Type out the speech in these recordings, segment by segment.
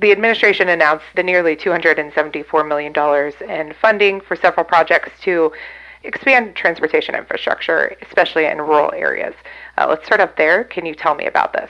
The administration announced the nearly $274 million in funding for several projects to expand transportation infrastructure, especially in rural areas. Let's start up there. Can you tell me about this?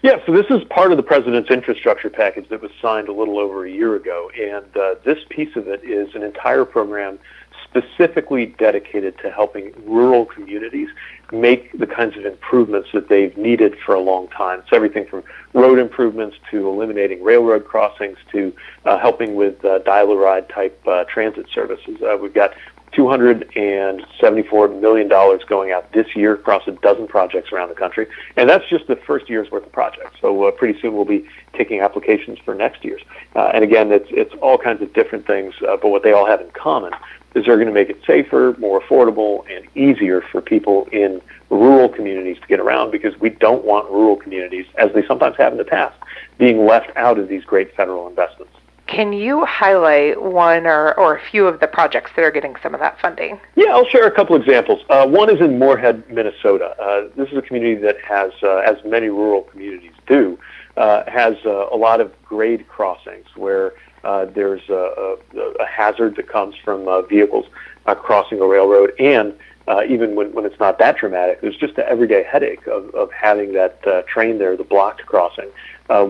Yeah, so this is part of the president's infrastructure package that was signed a little over a year ago, and this piece of it is an entire program specifically dedicated to helping rural communities make the kinds of improvements that they've needed for a long time. It's everything from road improvements to eliminating railroad crossings to helping with dial-a-ride type transit services. We've got $274 million going out this year across a dozen projects around the country, and that's just the first year's worth of projects. So pretty soon we'll be taking applications for next year's. And again, it's all kinds of different things, but what they all have in common is they're going to make it safer, more affordable, and easier for people in rural communities to get around, because we don't want rural communities, as they sometimes have in the past, being left out of these great federal investments. Can you highlight one or a few of the projects that are getting some of that funding? Yeah, I'll share a couple examples. One is in Moorhead, Minnesota. This is a community that has, as many rural communities do, has a lot of grade crossings where there's a hazard that comes from vehicles crossing a railroad, and even when it's not that dramatic, there's just the everyday headache of having that train there, the blocked crossing,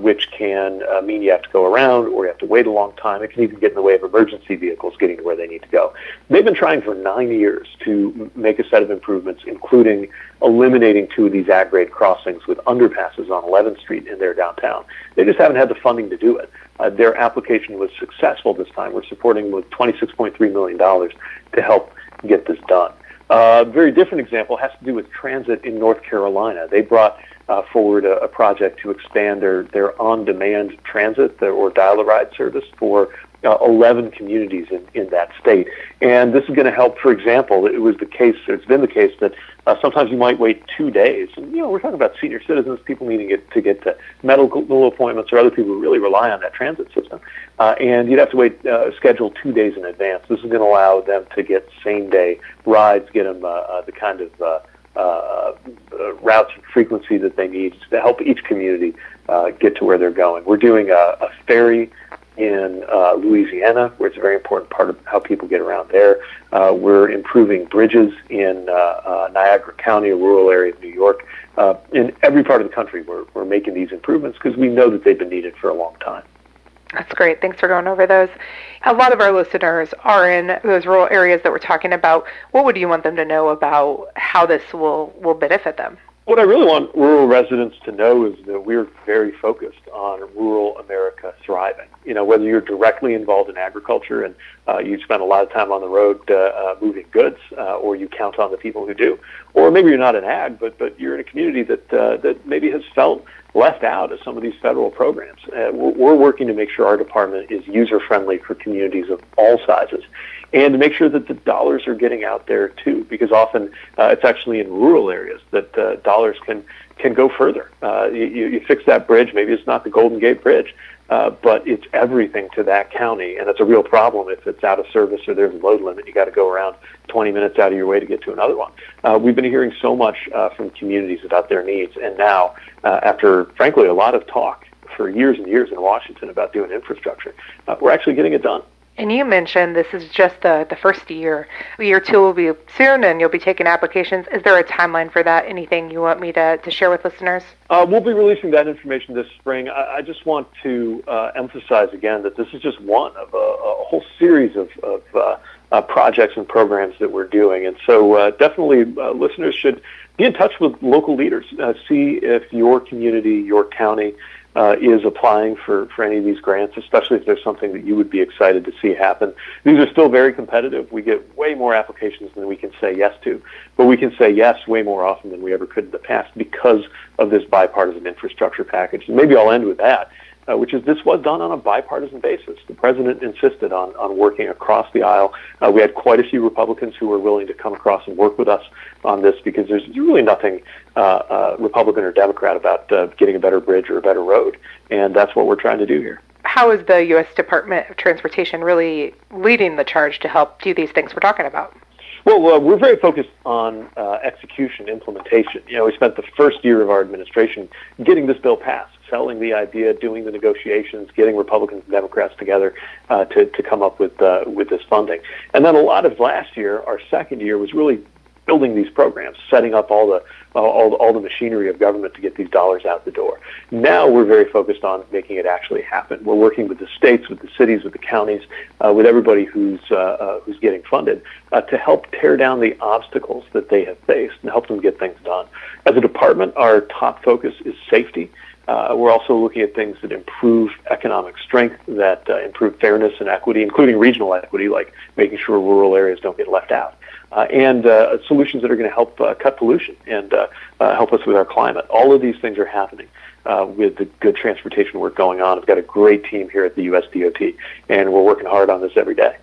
which can mean you have to go around or you have to wait a long time. It can even get in the way of emergency vehicles getting to where they need to go. They've been trying for 9 years to make a set of improvements, including eliminating 2 of these ag-grade crossings with underpasses on 11th Street in their downtown. They just haven't had the funding to do it. Their application was successful this time. We're supporting them with $26.3 million to help get this done. A very different example has to do with transit in North Carolina. They brought forward a project to expand their on-demand transit or dial-a-ride service for 11 communities in that state. And this is going to help, for example, it's been the case that sometimes you might wait 2 days. And, we're talking about senior citizens, people needing to get to medical appointments, or other people who really rely on that transit system. And you'd have to wait, schedule 2 days in advance. This is going to allow them to get same-day rides, get them the kind of routes and frequency that they need to help each community get to where they're going. We're doing a ferry in Louisiana, where it's a very important part of how people get around there. We're improving bridges in Niagara County, a rural area of New York. In every part of the country, we're making these improvements because we know that they've been needed for a long time. That's great. Thanks for going over those. A lot of our listeners are in those rural areas that we're talking about. What would you want them to know about how this will benefit them? What I really want rural residents to know is that we're very focused on rural America thriving. Whether you're directly involved in agriculture and you spend a lot of time on the road moving goods, or you count on the people who do, or maybe you're not an ag, but you're in a community that maybe has felt left out of some of these federal programs. We're working to make sure our department is user-friendly for communities of all sizes, and to make sure that the dollars are getting out there too, because often it's actually in rural areas that dollars can go further. You fix that bridge, maybe it's not the Golden Gate Bridge, but it's everything to that county, and it's a real problem if it's out of service or there's a load limit. You got to go around 20 minutes out of your way to get to another one. We've been hearing so much from communities about their needs, and now, after, frankly, a lot of talk for years and years in Washington about doing infrastructure, we're actually getting it done. And you mentioned this is just the first year. Year 2 will be soon, and you'll be taking applications. Is there a timeline for that? Anything you want me to share with listeners? We'll be releasing that information this spring. I just want to emphasize again that this is just one of a whole series of projects and programs that we're doing. And so definitely listeners should be in touch with local leaders. See if your community, your county, is applying for any of these grants, especially if there's something that you would be excited to see happen. These are still very competitive. We get way more applications than we can say yes to, but we can say yes way more often than we ever could in the past because of this bipartisan infrastructure package. And maybe I'll end with that, which is this was done on a bipartisan basis. The president insisted on working across the aisle. We had quite a few Republicans who were willing to come across and work with us on this, because there's really nothing Republican or Democrat about getting a better bridge or a better road, and that's what we're trying to do here. How is the U.S. Department of Transportation really leading the charge to help do these things we're talking about? Well, we're very focused on execution, implementation. We spent the first year of our administration getting this bill passed, selling the idea, doing the negotiations, getting Republicans and Democrats together to come up with this funding. And then a lot of last year, our second year, was really building these programs, setting up all the machinery of government to get these dollars out the door. Now we're very focused on making it actually happen. We're working with the states, with the cities, with the counties, with everybody who's getting funded to help tear down the obstacles that they have faced and help them get things done. As a department, our top focus is safety. We're also looking at things that improve economic strength, that improve fairness and equity, including regional equity, like making sure rural areas don't get left out. And solutions that are going to help cut pollution and help us with our climate. All of these things are happening with the good transportation work going on. I've got a great team here at the USDOT, and we're working hard on this every day.